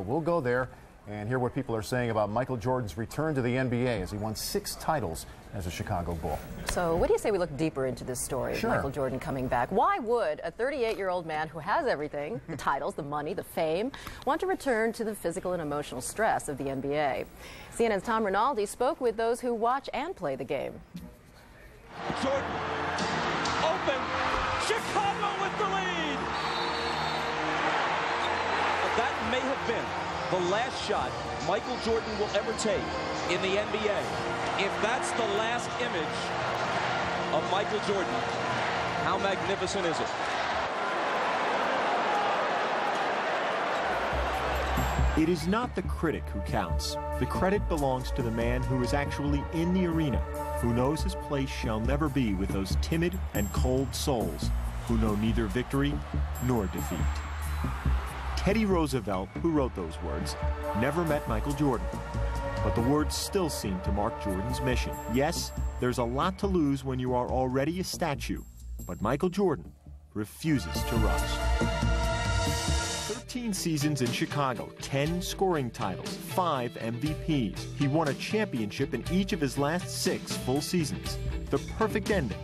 We'll go there and hear what people are saying about Michael Jordan's return to the NBA as he won 6 titles as a Chicago Bull. So what do you say we look deeper into this story, Sure. Michael Jordan coming back? Why would a 38-year-old man who has everything, the titles, the money, the fame, want to return to the physical and emotional stress of the NBA? CNN's Tom Rinaldi spoke with those who watch and play the game. Jordan, open, Chicago with the lead. That may have been the last shot Michael Jordan will ever take in the NBA. If that's the last image of Michael Jordan, how magnificent is it? It is not the critic who counts. The credit belongs to the man who is actually in the arena, who knows his place shall never be with those timid and cold souls who know neither victory nor defeat. Teddy Roosevelt, who wrote those words, never met Michael Jordan. But the words still seem to mark Jordan's mission. Yes, there's a lot to lose when you are already a statue, but Michael Jordan refuses to rust. 13 seasons in Chicago, 10 scoring titles, 5 MVPs. He won a championship in each of his last 6 full seasons. The perfect ending.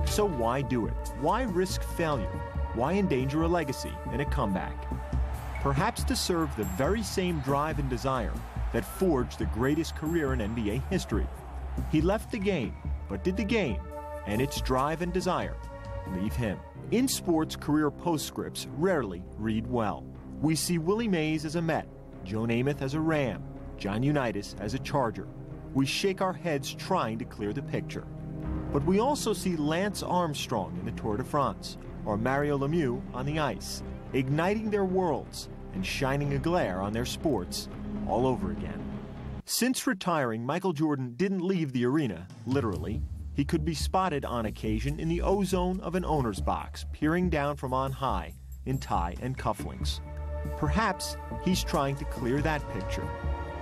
So why do it? Why risk failure? Why endanger a legacy in a comeback? Perhaps to serve the very same drive and desire that forged the greatest career in NBA history. He left the game, but did the game and its drive and desire leave him? In sports, career postscripts rarely read well. We see Willie Mays as a Met, Joe Namath as a Ram, John Unitas as a Charger. We shake our heads trying to clear the picture. But we also see Lance Armstrong in the Tour de France, or Mario Lemieux on the ice, igniting their worlds and shining a glare on their sports all over again. Since retiring, Michael Jordan didn't leave the arena, literally. He could be spotted on occasion in the ozone of an owner's box, peering down from on high in tie and cufflinks. Perhaps he's trying to clear that picture.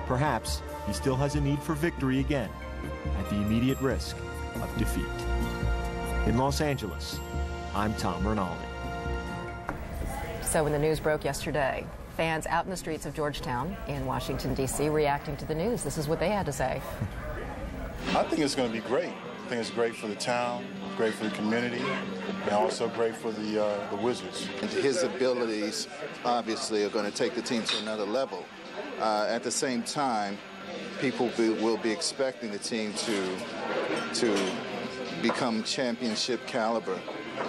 Perhaps he still has a need for victory again, at the immediate risk of defeat. In Los Angeles, I'm Tom Rinaldi. So when the news broke yesterday, fans out in the streets of Georgetown in Washington, D.C. reacting to the news. This is what they had to say. I think it's going to be great. I think it's great for the town, great for the community, and also great for the Wizards. His abilities, obviously, are going to take the team to another level. At the same time, people will be expecting the team to become championship caliber,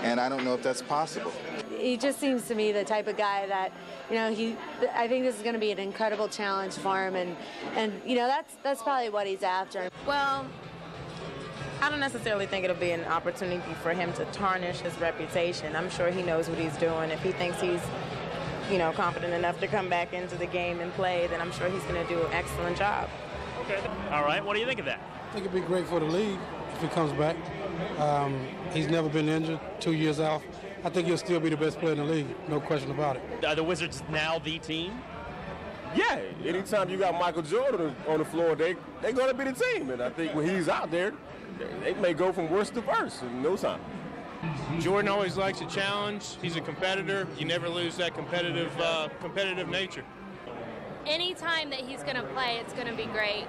and I don't know if that's possible. He just seems to me the type of guy that, you know, I think this is going to be an incredible challenge for him, and you know, that's probably what he's after. Well, I don't necessarily think it'll be an opportunity for him to tarnish his reputation. I'm sure he knows what he's doing. If he thinks he's, you know, confident enough to come back into the game and play, then I'm sure he's going to do an excellent job. Okay. All right. What do you think of that? I think it'd be great for the league if he comes back. He's never been injured, 2 years off. I think he'll still be the best player in the league, no question about it. Are the Wizards now the team? Yeah, anytime you got Michael Jordan on the floor, they're going to be the team. And I think when he's out there, they may go from worst to first in no time. Jordan always likes a challenge. He's a competitor. You never lose that competitive nature. Any time that he's going to play, it's going to be great.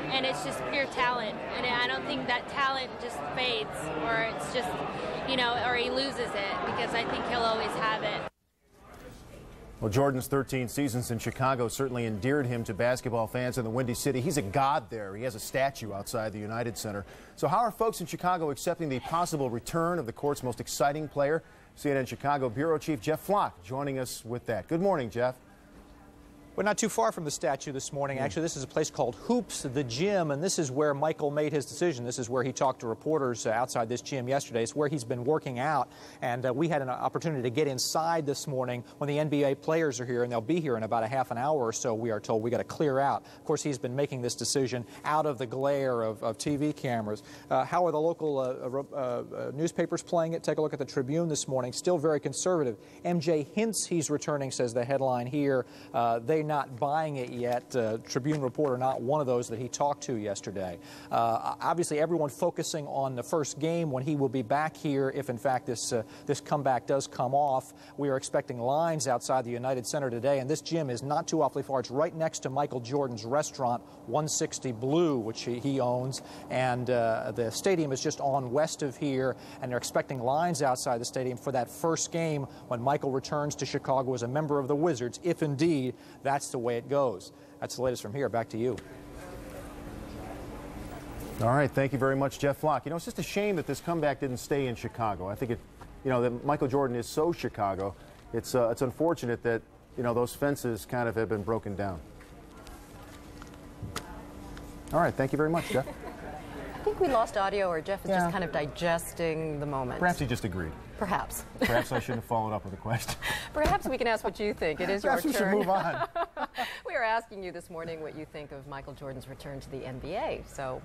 And it's just pure talent. And I don't think that talent just fades, or it's just, you know, or he loses it, because I think he'll always have it. Well, Jordan's 13 seasons in Chicago certainly endeared him to basketball fans in the Windy City. He's a god there. He has a statue outside the United Center. So how are folks in Chicago accepting the possible return of the court's most exciting player? CNN Chicago Bureau Chief Jeff Flock joining us with that. Good morning, Jeff. We're not too far from the statue this morning. Actually, this is a place called Hoops, the gym, and this is where Michael made his decision. This is where he talked to reporters outside this gym yesterday. It's where he's been working out, and we had an opportunity to get inside this morning when the NBA players are here, and they'll be here in about a half an hour or so, we are told. We got to clear out. Of course, he's been making this decision out of the glare of TV cameras. How are the local newspapers playing it? Take a look at the Tribune this morning. Still very conservative. MJ hints he's returning, says the headline here. They not buying it yet. Tribune reporter, not one of those that he talked to yesterday. Obviously, everyone focusing on the first game when he will be back here if, in fact, this comeback does come off. We are expecting lines outside the United Center today, and this gym is not too awfully far. It's right next to Michael Jordan's restaurant, 160 Blue, which he owns, and the stadium is just on west of here, and they're expecting lines outside the stadium for that first game when Michael returns to Chicago as a member of the Wizards, if indeed that's the way it goes. That's the latest from here. Back to you. All right, thank you very much, Jeff Flock. You know, it's just a shame that this comeback didn't stay in Chicago. I think that Michael Jordan is so Chicago. It's unfortunate that, those fences kind of have been broken down. All right, thank you very much, Jeff. I think we lost audio, or Jeff is just kind of digesting the moment. Perhaps he just agreed. Perhaps. Perhaps I shouldn't have followed up with a question. Perhaps we can ask what you think. It is your turn. Perhaps we should move on. We are asking you this morning what you think of Michael Jordan's return to the NBA. So,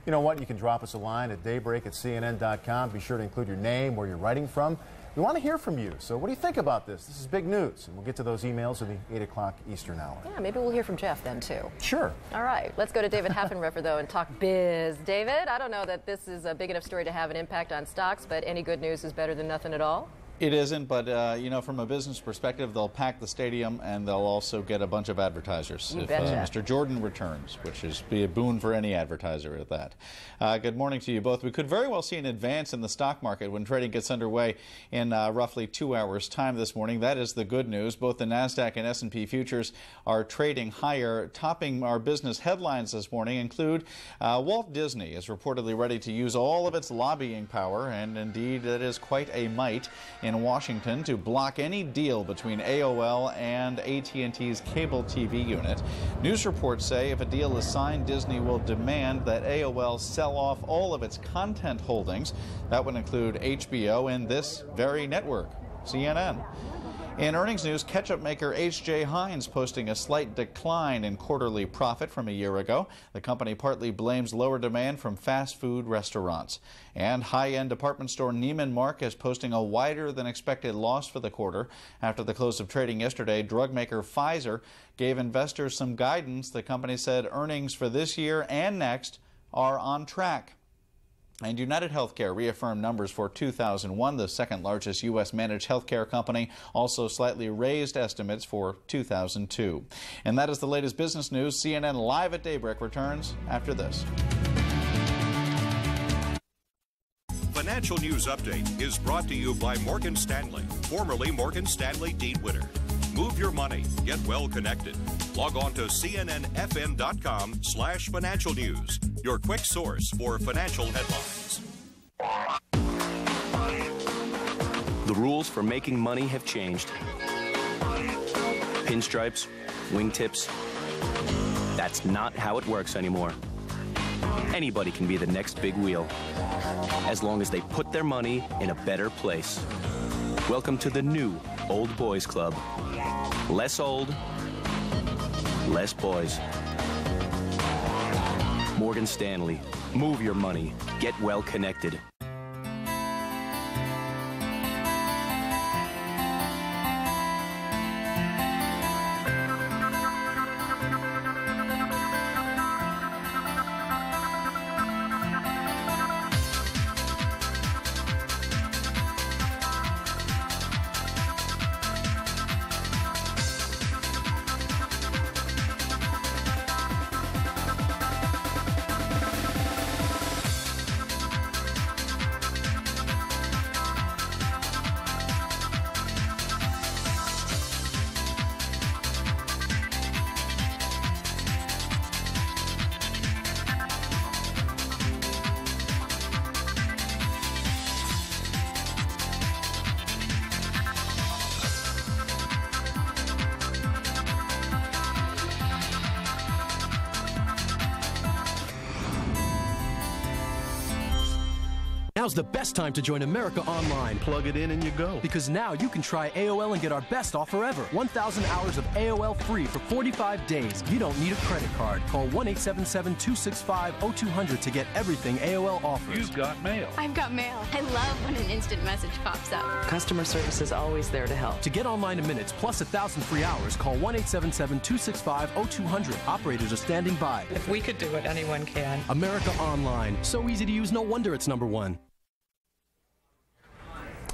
you know what? You can drop us a line at daybreak@cnn.com. Be sure to include your name, where you're writing from. We want to hear from you. So what do you think about this? This is big news. And we'll get to those emails in the 8 o'clock Eastern hour. Yeah, maybe we'll hear from Jeff then, too. Sure. All right. Let's go to David Haffenreffer, though, and talk biz. David, I don't know that this is a big enough story to have an impact on stocks, but any good news is better than nothing at all. It isn't, but from a business perspective, they'll pack the stadium and they'll also get a bunch of advertisers if Mr. Jordan returns, which is be a boon for any advertiser at that. Good morning to you both. We could very well see an advance in the stock market when trading gets underway in roughly 2 hours' time this morning. That is the good news. Both the NASDAQ and S&P futures are trading higher. Topping our business headlines this morning include Walt Disney is reportedly ready to use all of its lobbying power, and indeed it is quite a might, in Washington to block any deal between AOL and AT&T's cable TV unit. News reports say if a deal is signed, Disney will demand that AOL sell off all of its content holdings. That would include HBO and this very network, CNN. In earnings news, ketchup maker H.J. Heinz posting a slight decline in quarterly profit from a year ago. The company partly blames lower demand from fast food restaurants. And high-end department store Neiman Marcus posting a wider than expected loss for the quarter. After the close of trading yesterday, drug maker Pfizer gave investors some guidance. The company said earnings for this year and next are on track. And United Healthcare reaffirmed numbers for 2001. The second largest U.S. managed healthcare company also slightly raised estimates for 2002. And that is the latest business news. CNN Live at Daybreak returns after this. Financial News Update is brought to you by Morgan Stanley, formerly Morgan Stanley Dean Witter. Move your money. Get well connected. Log on to cnnfm.com/financial news, your quick source for financial headlines. The rules for making money have changed. Pinstripes, wingtips. That's not how it works anymore. Anybody can be the next big wheel, as long as they put their money in a better place. Welcome to the new Old Boys Club. Less old, less boys. Morgan Stanley. Move your money. Get well connected. Now's the best time to join America Online. Plug it in and you go. Because now you can try AOL and get our best offer ever. 1,000 hours of AOL free for 45 days. You don't need a credit card. Call 1-877-265-0200 to get everything AOL offers. You've got mail. I've got mail. I love when an instant message pops up. Customer service is always there to help. To get online in minutes plus 1,000 free hours, call 1-877-265-0200. Operators are standing by. If we could do it, anyone can. America Online. So easy to use, no wonder it's #1.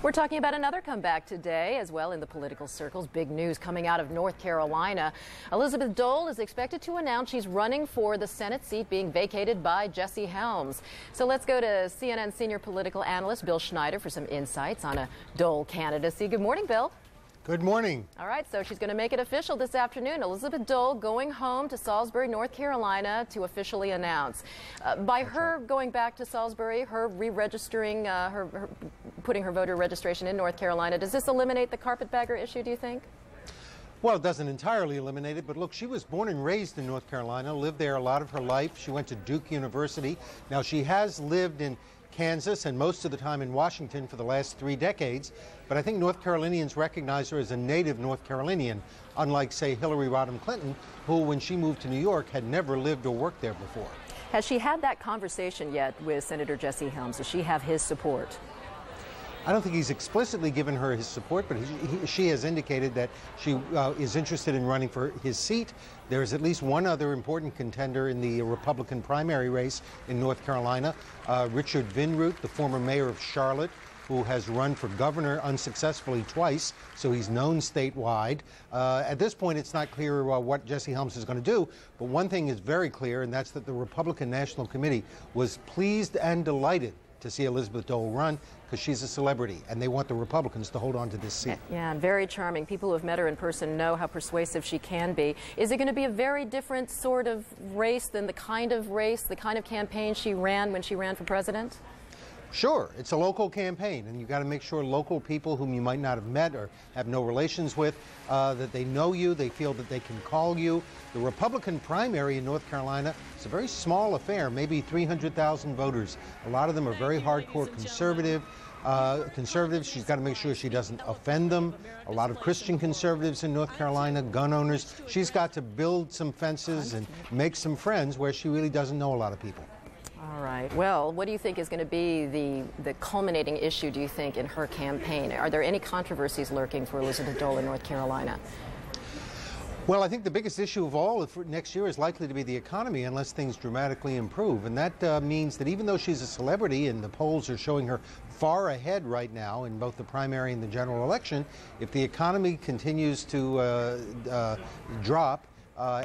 We're talking about another comeback today as well in the political circles. Big news coming out of North Carolina. Elizabeth Dole is expected to announce she's running for the Senate seat being vacated by Jesse Helms. So let's go to CNN senior political analyst Bill Schneider for some insights on a Dole candidacy. Good morning, Bill. Good morning. All right, so she's going to make it official this afternoon. Elizabeth Dole going home to Salisbury, North Carolina to officially announce. By her going back to Salisbury, her re-registering, her putting her voter registration in North Carolina, does this eliminate the carpetbagger issue, do you think? Well, it doesn't entirely eliminate it, but look, she was born and raised in North Carolina, lived there a lot of her life. She went to Duke University. Now, she has lived in Kansas and most of the time in Washington for the last 3 decades, but I think North Carolinians recognize her as a native North Carolinian, unlike, say, Hillary Rodham Clinton, who, when she moved to New York, had never lived or worked there before. Has she had that conversation yet with Senator Jesse Helms? Does she have his support? I don't think he's explicitly given her his support, but she has indicated that she is interested in running for his seat. There's at least one other important contender in the Republican primary race in North Carolina, Richard Vinroot, the former mayor of Charlotte, who has run for governor unsuccessfully twice, so he's known statewide. At this point, it's not clear what Jesse Helms is going to do, but one thing is very clear, and that's that the Republican National Committee was pleased and delighted to see Elizabeth Dole run because she's a celebrity, and they want the Republicans to hold on to this seat. Yeah, very charming. People who have met her in person know how persuasive she can be. Is it going to be a very different sort of race than the kind of campaign she ran when she ran for president? Sure, it's a local campaign, and you've got to make sure local people whom you might not have met or have no relations with, that they know you, they feel that they can call you. The Republican primary in North Carolina is a very small affair, maybe 300,000 voters. A lot of them are very hardcore conservatives. She's got to make sure she doesn't offend them. A lot of Christian conservatives in North Carolina, gun owners. She's got to build some fences and make some friends where she really doesn't know a lot of people. All right. Well, what do you think is going to be the culminating issue, do you think, in her campaign? Are there any controversies lurking for Elizabeth Dole in North Carolina? Well, I think the biggest issue of all for next year is likely to be the economy unless things dramatically improve. And that means that even though she's a celebrity and the polls are showing her far ahead right now in both the primary and the general election, if the economy continues to drop,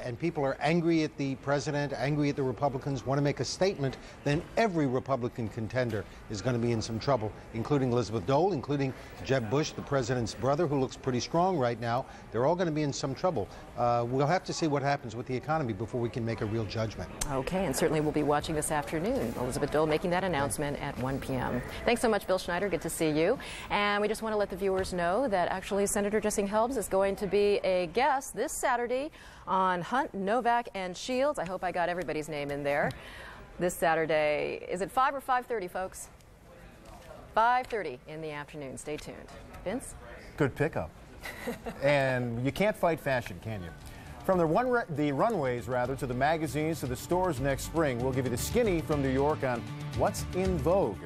and people are angry at the president, angry at the Republicans, want to make a statement, then every Republican contender is going to be in some trouble, including Elizabeth Dole, including Jeb Bush, the president's brother, who looks pretty strong right now. They're all going to be in some trouble. We'll have to see what happens with the economy before we can make a real judgment. Okay, and certainly we'll be watching this afternoon. Elizabeth Dole making that announcement at 1 p.m. Thanks so much, Bill Schneider. Good to see you. And we just want to let the viewers know that actually Senator Jesse Helms is going to be a guest this Saturday on Hunt, Novak, and Shields. I hope I got everybody's name in there. This Saturday, is it 5 or 5:30, folks? 5:30 in the afternoon. Stay tuned. Vince? Good pickup. And you can't fight fashion, can you? From the runways, to the magazines, to the stores next spring, we'll give you the skinny from New York on what's in vogue.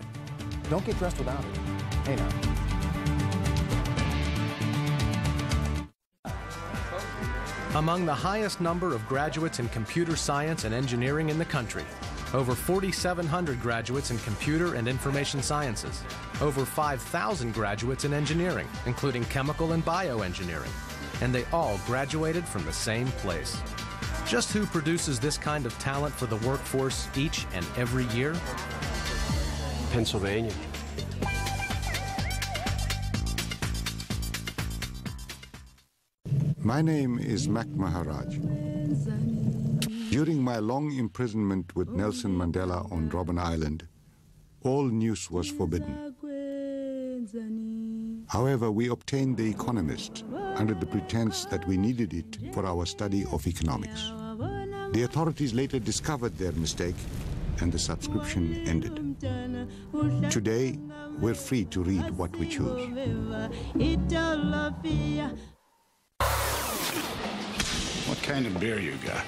Don't get dressed without it. Hey now. Among the highest number of graduates in computer science and engineering in the country. Over 4,700 graduates in computer and information sciences. Over 5,000 graduates in engineering, including chemical and bioengineering. And they all graduated from the same place. Just who produces this kind of talent for the workforce each and every year? Pennsylvania. My name is Mac Maharaj. During my long imprisonment with Nelson Mandela on Robben Island, all news was forbidden. However, we obtained The Economist under the pretense that we needed it for our study of economics. The authorities later discovered their mistake and the subscription ended. Today, we're free to read what we choose. What kind of beer you got?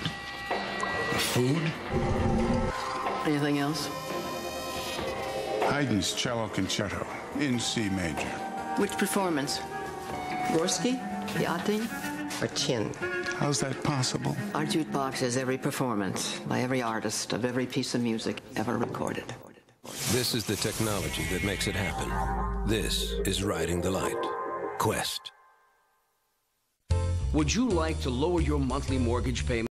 Food? Anything else? Haydn's Cello Concerto in C major. Which performance? Gorski, Yachting, or Chin? How's that possible? Our jukebox is every performance by every artist of every piece of music ever recorded. This is the technology that makes it happen. This is Riding the Light. Quest. Would you like to lower your monthly mortgage payment?